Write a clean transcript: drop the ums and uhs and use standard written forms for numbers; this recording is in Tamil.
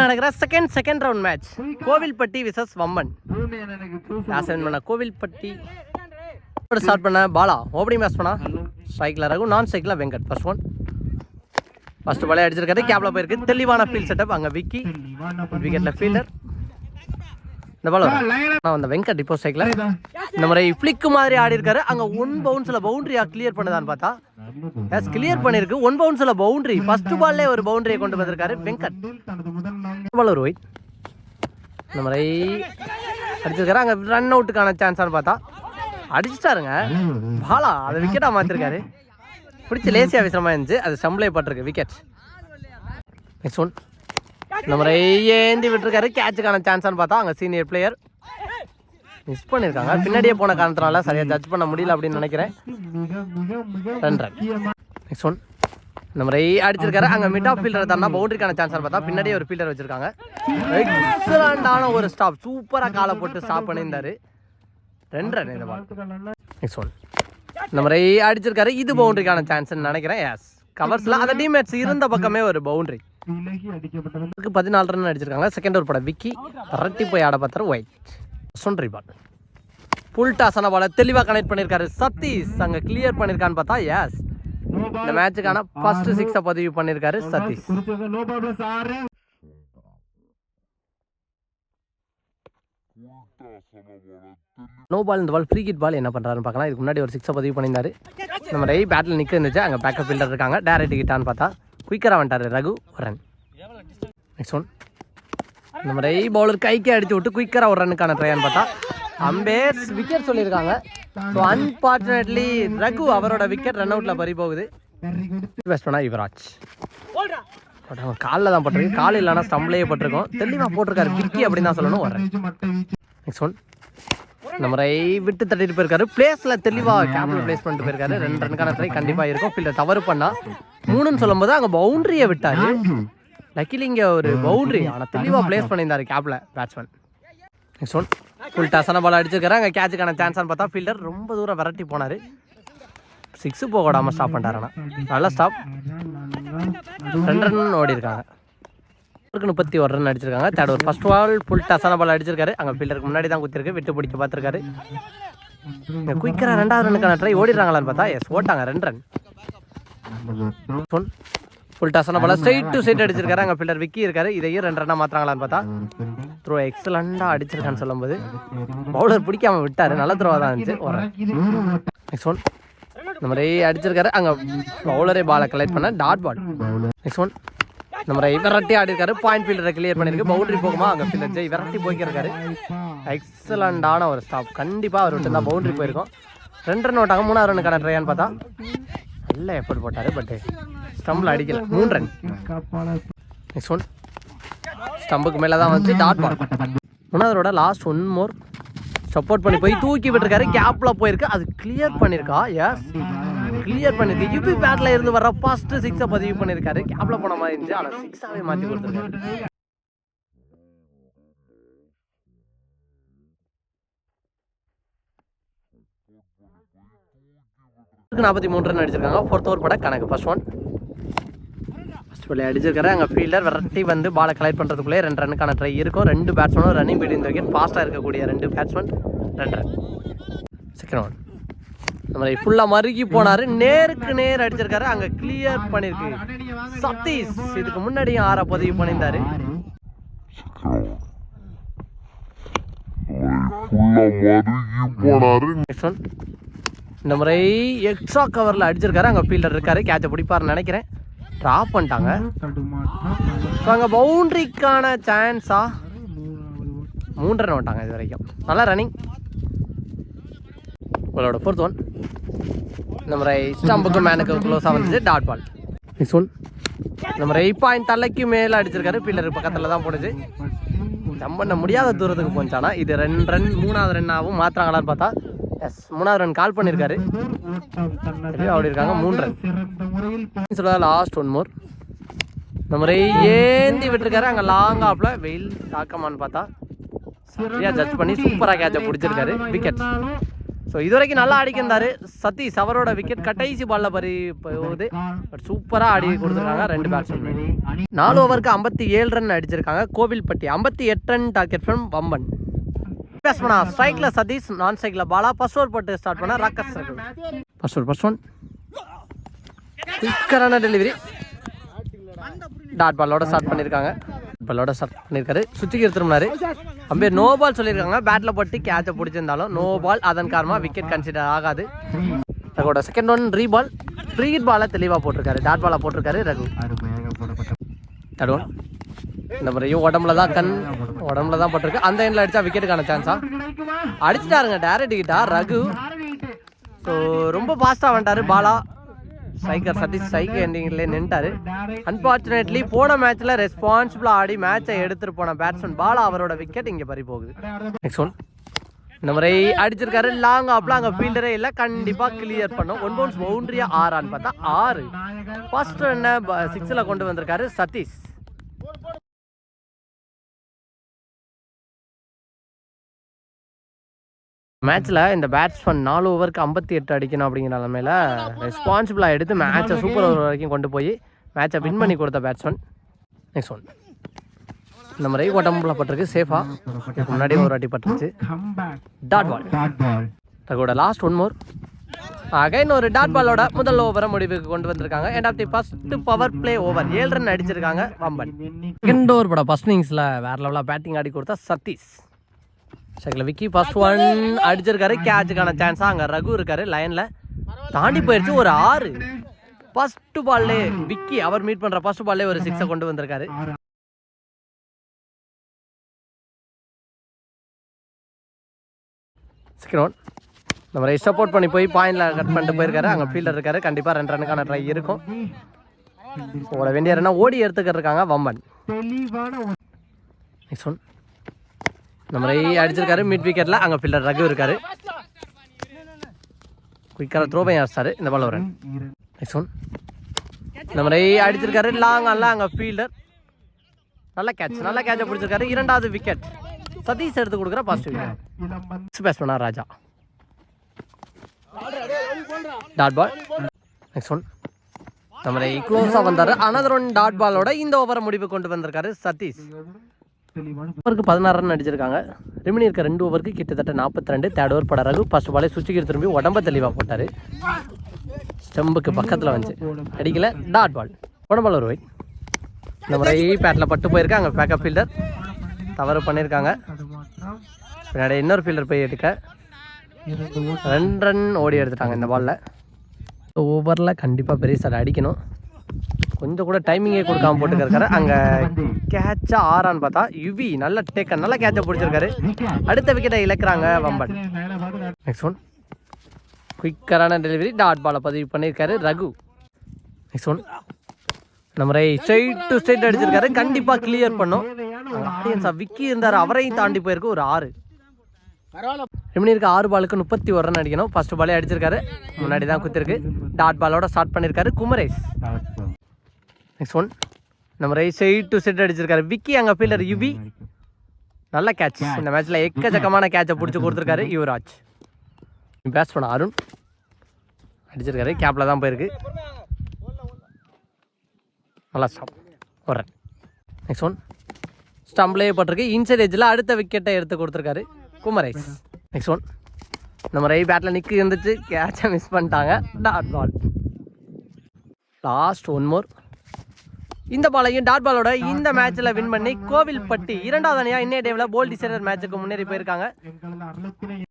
நடக்கிற second round match Kovilpatti versus Vamban. Kovilpatti start பண்ண பாலா ஓப்பனிங் மேட்ச் பண்ணா ஸ்ட்ரைக்கில் ரகு, நான் ஸ்ட்ரைக்கில் வெங்கட். ஃபர்ஸ்ட் பாலே அடிச்சிருக்காரு, கேப்ல போயிருக்கு. தெளிவான ஃபீல்ட் செட்டப். அங்கே விக்கி விக்கெட்ல ஃபீல்டர். இந்த பால் அந்த வெங்கட் இப்போ ஸ்ட்ரைக்கில் இந்த மாதிரி ஃபிளிக்கு மாதிரி ஆடி இருக்காரு. அங்கே 1 பவுன்ஸில் பவுண்டரியா கிளியர் பண்ணுதான்னு பார்த்தா எஸ் கிளியர் பண்ணிருக்கு. 1 பவுன்ஸில் பவுண்டரி. ஃபர்ஸ்ட் பால்லே ஒரு பவுண்டரியை கொண்டு வந்திருக்காரு வெங்கட். பால் ஒரு ஒயிட். இந்த மாதிரி அடிச்சிருக்காரு. அங்கே ரன் அவுட்டுக்கான சான்ஸான்னு பார்த்தா அடிச்சிட்டாருங்க பாலா. அதை விக்கெட்டாக மாற்றிருக்காரு. பிடிச்சி லேசியாக விசிரமா இருந்துச்சு, அது ஸ்டம்பிளே பட்டிருக்கு விக்கெட். நெக்ஸ்ட் ஒன் இந்த மாதிரி ஏந்தி விட்டுருக்காரு. கேட்சுக்கான சான்ஸான்னு பார்த்தா அங்கே சீனியர் பிளேயர் மிஸ் பண்ணியிருக்காங்க. பின்னாடியே போன காரணத்தினால சரியாக ஜட்ஜ் பண்ண முடியல அப்படின்னு நினைக்கிறேன். 2 ரன். நெக்ஸ்ட் ஒன் இந்த மாதிரி அடிச்சிருக்காரு. அங்கே மிட் ஆஃப் ஃபீல்டர் தானே பவுண்டரிக்கான சான்ஸ் பார்த்தா பின்னாடியே ஒரு ஃபீல்டர் வச்சிருக்காங்க. எக்ஸலண்டான ஒரு ஸ்டாப். சூப்பராக காலை போட்டு ஸ்டாப் பண்ணியிருந்தாரு. 2 ரன் இந்த பால். நெக்ஸ்ட் ஒன் இந்த மாதிரி அடிச்சிருக்காரு. இது பவுண்டரிக்கான சான்ஸ்ன்னு நினைக்கிறேன். எஸ் கவர்ஸ்ல அந்த டீம்மேட்ஸ் இருந்த பக்கமே ஒரு பவுண்டரி. 14 ரன் அடிச்சிருக்காங்க. செகண்ட் ஓவர் பட விக்கி அரட்டி போய் ஆட பார்த்தாரு. ஒயிட். சொன்றி பால் புல் டாஸான பால தெளிவாக கனெக்ட் பண்ணியிருக்காரு சதீஷ். அங்கே கிளியர் பண்ணியிருக்கான்னு பார்த்தா எஸ் இந்த மேட்சுக்கான ஃபர்ஸ்ட் 6 பதிவு பண்ணியிருக்காரு சதீஷ். No ball. இந்த பால் ஃப்ரீ கிட் பால். என்ன பண்ணுறாருன்னு பார்க்கலாம். இதுக்கு முன்னாடி ஒரு 6 பதிவு பண்ணியிருந்தாரு. நம்ம ரை பேட்டில் நிற்க இருந்துச்சு. அங்கே பேக்கப் ஃபீல்டர் இருக்காங்க. டேரக்ட் கிட்டான்னு பார்த்தா குயிக்கராக வந்துட்டார் ரகு. ஒரு ரன். நெக்ஸ்ட் ஒன் நம்ம ரை பவுலர் கைக்கே அடிச்சு விட்டு குயிக்கராக ஒரு ரன்னுக்கான ட்ரையான்னு பார்த்தா அம்பேர்ஸ் விக்கெட் சொல்லியிருக்காங்க. ஸோ அன்ஃபார்ச்சுனேட்லி ரகு அவரோட விக்கெட் ரன் அவுட்டில் பறி போகுது. பெஸ்ட் பண்ணா யுவராஜ். பட் அவன் காலில் தான் பட்டிருக்கு. கால் இல்லைனா ஸ்டம்ப்லேயே பட்டிருக்கோம். தெளிவாக போட்டிருக்காரு விக்கி அப்படின்னு தான் சொல்லணும். ஒரு ரன். நெக்ஸ்ட் ஒன் நம்ம ரை விட்டு தட்டிட்டு போயிருக்காரு. பிளேஸ்ல தெளிவாக கேப்ல பிளேஸ் பண்ணிட்டு போயிருக்காரு. 2 ரன்னுக்கான ட்ரை கண்டிப்பாக இருக்கும். ஃபீல்டர் தவறு பண்ணா 3ன்னு சொல்லும் போது அங்கே பவுண்டரியை விட்டாரு. லக்கிலி இங்கே ஒரு பவுண்டரி ஆனால் தெளிவாக பிளேஸ் பண்ணியிருந்தாரு கேப்ல பேட்ஸ்மேன். நெக்ஸ்ட் ஒன் ஃபுல் டாஸான பால் அடிச்சிருக்காரு. அங்கே கேட்சுக்கான சான்ஸான்னு பார்த்தா ஃபீல்டர் ரொம்ப தூரம் விரட்டி போனார். 6 போக விடாமல் ஸ்டாப் பண்ணிட்டாருண்ணா. நல்லா ஸ்டாப். 2 ரன் ஓடி இருக்காங்க. 31 ரன் அடிச்சிருக்காங்க. Third over first ball full டாஸான பால் அடிச்சிருக்காரு. அங்கே ஃபீல்டருக்கு முன்னாடி தான் குத்திருக்கு. விட்டு பிடிக்க பார்த்துருக்காரு. குயிக்கராக 2வது ரன்னுக்கான ட்ரை ஓடிடுறாங்களான்னு பார்த்தா எஸ் ஓட்டாங்க. 2 ரன். ஃபுல் டாஸான பால் ஸ்ட்ரைட் டு ஸ்ட்ரைட் அடிச்சிருக்காரு. அங்கே ஃபீல்டர் விக்கி இருக்காரு. இதையும் 2 ரன்னாக மாற்றுறாங்களான்னு பார்த்தா த்ரோ எக்ஸலண்டாக அடிச்சிருக்கான்னு சொல்லும்போது பவுலர் பிடிக்காம விட்டார். நல்ல த்ரோவாக தான் இருந்துச்சு. ஒரு நெக்ஸ்ட் ஒன் இந்த மாதிரி அடிச்சிருக்காரு. அங்கே பவுலரே பாலை கலெக்ட் பண்ண டாட் பால். நெக்ஸ்ட் ஒன் நம்ம விரட்டி ஆடி இருக்காரு. பாயிண்ட் ஃபீல்டரை கிளியர் பண்ணிருக்கு. பவுண்டரி போகுமா அங்கே ஃபீல்டர் ஜெய் விரட்டி போய்க்கிருக்காரு. எக்ஸலண்டான ஒரு ஸ்டாப். கண்டிப்பாக அவர் விட்டு தான் பவுண்டரி போயிருக்கும். 2 ரன் ஓட்டாங்க. 3வது ரன்னுக்கான ட்ரையான்னு பார்த்தா நல்ல எஃபர்ட் போட்டார். பட் ஸ்டம்பில் அடிக்கல. 3 ரன். நெக்ஸ்ட் ஒன் ஸ்டம்புக்கு மேலே தான் வந்து டாட் பால். 3வதோட லாஸ்ட் 1 மோர் சப்போர்ட் பண்ணி போய் தூக்கி விட்டுருக்காரு. கேப்பில் போயிருக்கு. அது கிளியர் பண்ணியிருக்கா. எஸ் கிளியர் பண்ணிருக்கு. யூபி பேட்ல இருந்து வர ஃபர்ஸ்ட் 6 பதிவு பண்ணியிருக்காரு. கேப்ல போன மாதிரி இருந்துச்சு. ஆனால் 6ஆவே மாற்றி கொடுத்துருக்காரு. 43 ரன் அடிச்சிருக்காங்க. 4th ஓவர் பட கணக்கு. ஃபர்ஸ்ட் பால் அடிச்சிருக்காரு. அங்கே ஃபீல்டர் விரட்டி வந்து பாலை கலெக்ட் பண்ணுறதுக்குள்ளே 2 ரன்னுக்கான ட்ரை இருக்கும். 2 பேட்ஸ்மேனும் ரன்னிங் பீட் இந்த விக்கெட் ஃபாஸ்ட்டாக இருக்கக்கூடிய 2 பேட்ஸ்மேன். 2 ரன். செகண்ட் ஒன் நம்ம ஃபுல்லாக மறுகி போனார். நேருக்கு நேர் அடிச்சிருக்காரு. அங்கே கிளியர் பண்ணியிருக்கு சதீஷ். இதுக்கு முன்னாடியும் 6 பதிவு பண்ணியிருந்தாரு. இந்த முறை எக்ஸ்ட்ரா கவரில் அடிச்சிருக்காரு. அங்கே ஃபீல்டர் இருக்காரு. கேட்சை பிடிப்பாருன்னு நினைக்கிறேன். ட்ராப் பண்ணிட்டாங்க. ஸோ அங்கே பவுண்ட்ரிக்கான சான்ஸா 3 ரன் ஓட்டாங்க இது வரைக்கும். நல்லா ரன்னிங். உங்களோட 4th ஒன் இந்த முறை ஸ்டம்புக்கு மேனுக்கு க்ளோஸாக வந்துச்சு. Dot ball. நெக்ஸ்ட் ஒன் இந்த முறை பாயிண்ட் தலைக்கு மேலே அடிச்சிருக்காரு. ஃபீல்டருக்கு பக்கத்தில் தான் போடுச்சு. ஜம்ப் பண்ண முடியாத தூரத்துக்கு போச்சானா இது 2 ரன். 3வது ரன்னாகவும் மாற்றுறாங்களான்னு பார்த்தா எஸ் 3வது ரன் கால் பண்ணியிருக்காரு. அப்படி இருக்காங்க. 3 ரன். சொல்ல லாஸ்ட் 1 மோர் இந்த முறை ஏந்தி விட்டுருக்காரு. அங்கே லாங் ஆஃபில் வெயில் தாக்கமான்னு பார்த்தா சரியாக ஜட்ஜ் பண்ணி சூப்பராக கேட்சை பிடிச்சிருக்காரு. விக்கெட். ஸோ இது வரைக்கும் நல்லா அடிக்கிருந்தாரு சதீஷ். அவரோட விக்கெட் கடைசி பாலில் போகுது. பட் சூப்பராக ஆடி கொடுத்துருக்காங்க 2 பேட்ஸ்மேன். 4 ஓவருக்கு 57 ரன் அடிச்சிருக்காங்க Kovilpatti. 58 run target from Vamban. பேட்ஸ்மேனா ஸ்ட்ரைக்கில் சதீஷ், நான் ஸ்ட்ரைக்கில் பாலா. ஃபர்ஸ்ட் ஓவர் போட்டு ஸ்டார்ட் பண்ண ராக்கஸ். ஃபர்ஸ்ட் ஒன் குயிக்கரான டெலிவரி. டாட் பாலோட ஸ்டார்ட் பண்ணியிருக்காங்க. சுற்றிக்கு திரும்பினாரு. அம்பேர் நோ பால் சொல்லியிருக்காங்க. பேட்டில் பட்டு கேட்சை பிடிச்சிருந்தாலும் நோ பால். அதன் காரணமாக விக்கெட் கன்சிடர் ஆகாது. ரகுவோட செகண்ட் ஒன் ரீபால். ஃப்ரீ ஹிட் பாலை தெளிவாக போட்டிருக்காரு. டாட் பாலை போட்டிருக்காரு ரகு. தேர்ட் ஒன் இந்த முறையும் உடம்புல தான் போட்டிருக்கு. அந்த எண்ணில் அடித்தா விக்கெட்டுக்கான சான்ஸா அடிச்சுட்டாருங்க. டேரக்ட் ஹிட்டா ரகு. ஸோ ரொம்ப ஃபாஸ்ட்டாக வந்துட்டாரு பாலா. ஸ்ட்ரைக்கர் சதீஷ் ஸ்ட்ரைக் எண்டிங்லேயே நின்ட்டாரு. அன்பார்ச்சுனேட்லி போன மேட்ச்சில் ரெஸ்பான்சிபிளாக ஆடி மேட்சை எடுத்துகிட்டு போன பேட்ஸ்மேன் பாலா அவரோட விக்கெட் இங்கே பறி போகுது. நெக்ஸ்ட் ஒன் இந்த முறை அடிச்சிருக்காரு. லாங் ஆப்ல அங்கே ஃபீல்டரே இல்லை. கண்டிப்பாக கிளியர் பண்ணும். 1 பவுன்ஸ் பவுண்டரியா 6 பார்த்தா 6. ஃபர்ஸ்ட் ரன்னை 6ல் கொண்டு வந்திருக்காரு சதீஷ். மேட்ச்சில் இந்த பேட்ஸ்மேன் 4 ஓவருக்கு 58 அடிக்கணும் அப்படிங்கிற நிலமையில ரெஸ்பான்சிபிளாக எடுத்து மேட்சை சூப்பர் ஓவர் வரைக்கும் கொண்டு போய் மேட்சை வின் பண்ணி கொடுத்த பேட்ஸ்மேன். நெக்ஸ்ட் ஒன் இந்த முறை உடம்புல பட்டிருக்கு. சேஃபாக முன்னாடியே ஒரு வாட்டி பட்டுருச்சு. Dot ball. தகோட லாஸ்ட் 1 மோர். அகைன் ஒரு டாட் பாலோட முதல் ஓவரை முடிவுக்கு கொண்டு வந்திருக்காங்க. End of the first power play over 7 run அடிச்சிருக்காங்க வம்பன். செகண்ட் ஓவர் பட ஃபர்ஸ்ட் இன்னிங்ஸில் வேற லெவலாக பேட்டிங் ஆடி கொடுத்தா சதீஷ். செகண்டில் விக்கி ஃபர்ஸ்ட் ஒன் அடிச்சிருக்காரு. கேட்சுக்கான சான்ஸாக அங்கே ரகு இருக்காரு. லைனில் தாண்டி போயிடுச்சு. ஒரு 6. ஃபர்ஸ்ட் பால்லே விக்கி அவர் மீட் பண்ணுற ஃபர்ஸ்ட் பால்லே ஒரு 6 கொண்டு வந்திருக்காரு. செகண்ட் ஒன் நம்ம சப்போர்ட் பண்ணி போய் பாயிண்டில் கட் பண்ணிட்டு போயிருக்காரு. அங்கே ஃபீல்டர் இருக்காரு. கண்டிப்பாக 2 ரன்னுக்கான ட்ரை இருக்கும். ஓட வேண்டிய ரன்னா ஓடி எடுத்துக்கிட்டு இருக்காங்க வம்பன். நெக்ஸ்ட் ஒன் நம்ம அடிச்சிருக்காரு மிட் விக்கெட்டில். அங்கே ஃபீல்டர் ரகு இருக்காரு. குயிக்காக த்ரோ பண்ணி அடிச்சாரு. இந்த பால் ஒரு ரன். நெக்ஸ்ட் ஒன் நம்ம அடிச்சிருக்காரு. லாங் ஆன்ல அங்கே ஃபீல்டர் நல்ல கேட்சை பிடிச்சிருக்காரு. 2வது விக்கெட் சதீஷ் எடுத்து கொடுக்குற ஃபர்ஸ்ட் விக்கெட். பேட்ஸ்மேனா Raja. Dot ball. Next one நம்ம க்ளோஸாக வந்தார். அனதர் ஒன் டாட் பாலோட இந்த ஓவரை முடிவு கொண்டு வந்திருக்காரு சதீஷ். ஓவருக்கு 16 ரன் அடிச்சிருக்காங்க. ரிமினி இருக்க 2 ஓவருக்கு கிட்டத்தட்ட 42. தேர்ட் ஓவர் பட ரகு ஃபர்ஸ்ட் பாலே சுவிட்சுக்கு திரும்பி உடம்ப தெளிவாக போட்டார். ஸ்டம்புக்கு பக்கத்தில் வந்துச்சு. அடிக்கல. Dot ball. உடம்பால் ஒரு வைட். இந்த முறை பேட்டில் பட்டு போயிருக்காங்க. பேக்கப் ஃபீல்டர் தவறு பண்ணியிருக்காங்க. பின்னாடி இன்னொரு ஃபீல்டர் போய் எடுக்க 2 ரன் ஓடி எடுத்துட்டாங்க இந்த பாலில். ஓவரில் கண்டிப்பாக பெரிய சார் அடிக்கணும். கொஞ்சம் கூட டைமிங்கே கொடுக்காம போட்டுருக்காரு. அங்கே கேட்சா 6 பார்த்தா யுவி நல்ல டேக்கன் நல்ல கேட்சை பிடிச்சிருக்காரு. அடுத்த விக்கெட்டை இழக்கிறாங்க வம்பன். நெக்ஸ்ட் ஒன் குயிக்கரான டெலிவரி. டாட் பாலை பதிவு பண்ணியிருக்காரு ரகு. நெக்ஸ்ட் ஒன் நம்ம ஸ்ட்ரைட் டு ஸ்ட்ரைட் அடிச்சிருக்காரு. கண்டிப்பாக கிளியர் பண்ணும். ஆடியன்ஸாக விக்கி இருந்தார். அவரையும் தாண்டி போயிருக்கு. ஒரு 6. ரிமினிருக்கு 6 பாலுக்கு 31 ரன் அடிக்கணும். ஃபர்ஸ்ட் பாலே அடிச்சிருக்காரு. முன்னாடி தான் குத்திருக்கு. டாட் பாலோட ஸ்டார்ட் பண்ணியிருக்காரு குமரேஷ். நெக்ஸ்ட் ஒன் நம்ம சைட் டு செட் அடிச்சிருக்காரு விக்கி. அங்கே ஃபீல்டர் யுவி நல்ல கேட்ச். இந்த மேட்ச்சில் எக்கச்சக்கமான கேட்சை பிடிச்சி கொடுத்துருக்காரு யுவராஜ். பேட்ஸ்மேன் அருண் அடிச்சிருக்காரு. கேப்பில் தான் போயிருக்கு. நல்லா ஸ்டாப் ஒரு ரன். நெக்ஸ்ட் ஒன் ஸ்டம்ப்லேயே போட்டிருக்கு. இன்சைட் எஜ்ஜில் அடுத்த விக்கெட்டை எடுத்து கொடுத்துருக்காரு குமரேஷ். நெக்ஸ்ட் ஒன் நம்ம பேட்டில் நிற்கு இருந்துச்சு. கேட்சை மிஸ் பண்ணிட்டாங்க. Dot ball. Last 1 more. இந்த பாலையும் டாட் பாலோட இந்த மேட்ச்சில் வின் பண்ணி கோவில்பட்டி 2வது அணியாக இன்னைய டேவில் போல் டிசைடர் மேட்சுக்கு முன்னேறி போயிருக்காங்க.